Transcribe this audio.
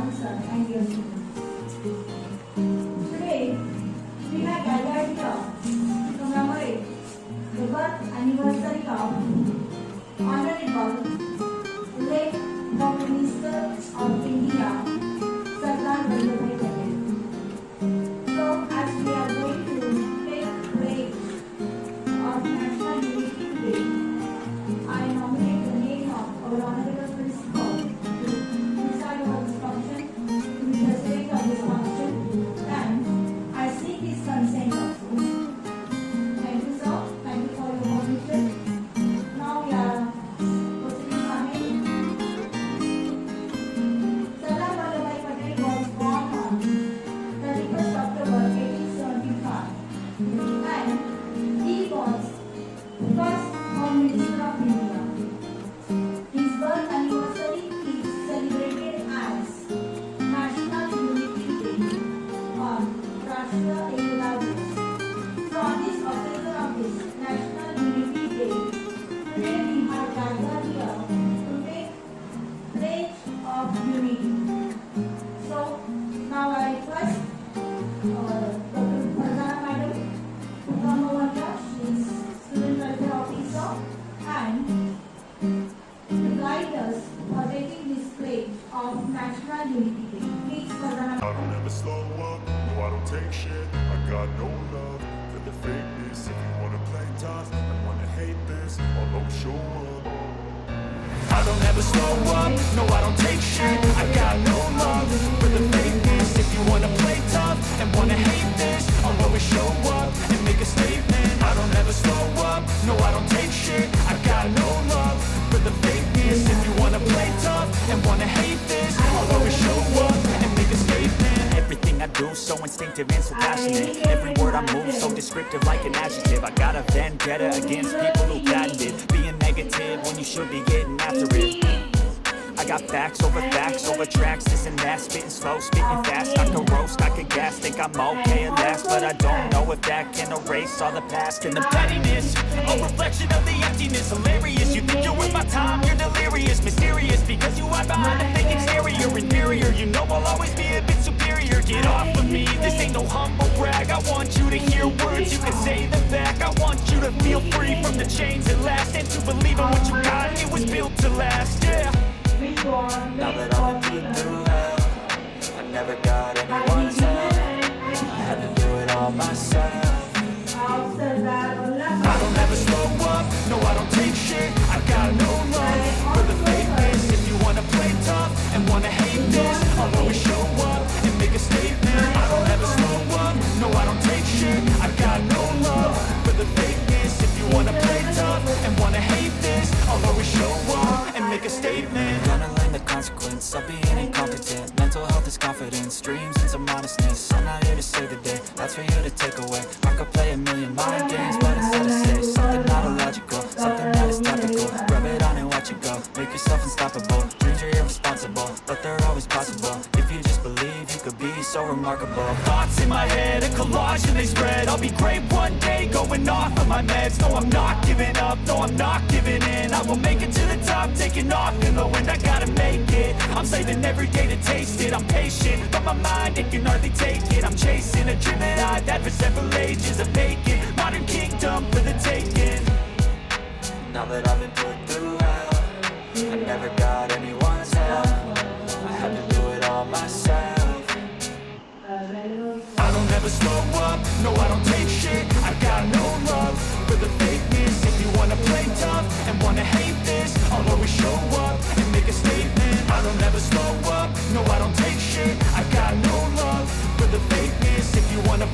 Ramzan sir and dear students. Today, we have gathered here to commemorate the birth anniversary of Honorable late Prime Minister of India, Sattar. So, as we are going to take pledge of National Unity Day, I nominate the name of our Honorable Principal to preside over this function, to be president of this function, and I seek his consent also. Thank you, sir. Thank you for your permission. Now we are proceeding ahead. Sardar Vallabhbhai Patel was born on 31st October 1875, and he was first Home Minister of India. His birth anniversary is celebrated as National Unity Day or Rashtriya Ekta Divas. So on this occasion of this National Unity Day, today we have gathered here to take pledge of unity. So now I request Dr. Farzana Madam to come over here. She is Student Welfare Officer and to guide us for taking this pledge of National Unity Day. Please, Farzana. I don't ever slow up, no I don't take shit. I got no love for the fakeness. If you wanna play tough and wanna hate this, I'll always show up. I don't ever slow up, no I don't take shit. I got no love for the fakeness. If you wanna play tough and wanna hate this, I'll always show up and make a statement. I don't ever slow up, no I don't take shit. I got no love for the fakeness. If you wanna play tough and wanna hate this, I'll always show up and make a statement. Everything I do so instinctive and so passionate. Every word I move so descriptive like an adjective. I got a vendetta against people who patented being negative when you should be getting after it. I got facts over tracks, this and that, spitting slow, spitting fast. I can roast, I can gas, think I'm okay at last, but I don't know if that can erase all the past and the pettiness. A reflection of the emptiness, hilarious. You think you're worth my time, you're delirious, mysterious, because you hide behind a fake exterior, inferior. You know I'll always be a bit superior. Get off of me, this ain't no humble brag. I want you to hear words, you can say them back. I want you to feel free from the chains at last, and to believe in what you got, it was built to last, yeah. Now that I've been through hell, I never got anyone's help. I had to do it all myself. I don't ever slow up, no I don't take shit. I got no love for the fakeness. If you wanna play tough and wanna hate this, I'll always show up and make a statement. I don't ever slow up, no I don't take shit. I got no love for the fakeness. If you wanna play tough and wanna hate this, I'll always show up and make a statement. Gonna learn the consequence of being incompetent. Mental health is confidence, dreams and some honestness. I'm not here to save the day, that's for you to take away. I could play a million mind games, but instead of say something not illogical, something that is topical. Rub it on and watch it go, make yourself unstoppable. Dreams are irresponsible, but they're always possible. If you just believe, you could be so remarkable. Thoughts in my head, a collage and they spread. I'll be great one day, going off of my meds. No, I'm not giving up, no, I'm not giving in. I will make it to the top, taking off in the wind. I gotta make it, I'm saving every day to taste it. I'm patient, but my mind, it can hardly take it. I'm chasing a dream that I've had for several ages of making modern kingdom for the taking. Now that I've been put through hell, I never got anyone's help. I had to do it all myself. I don't ever slow up, no I don't take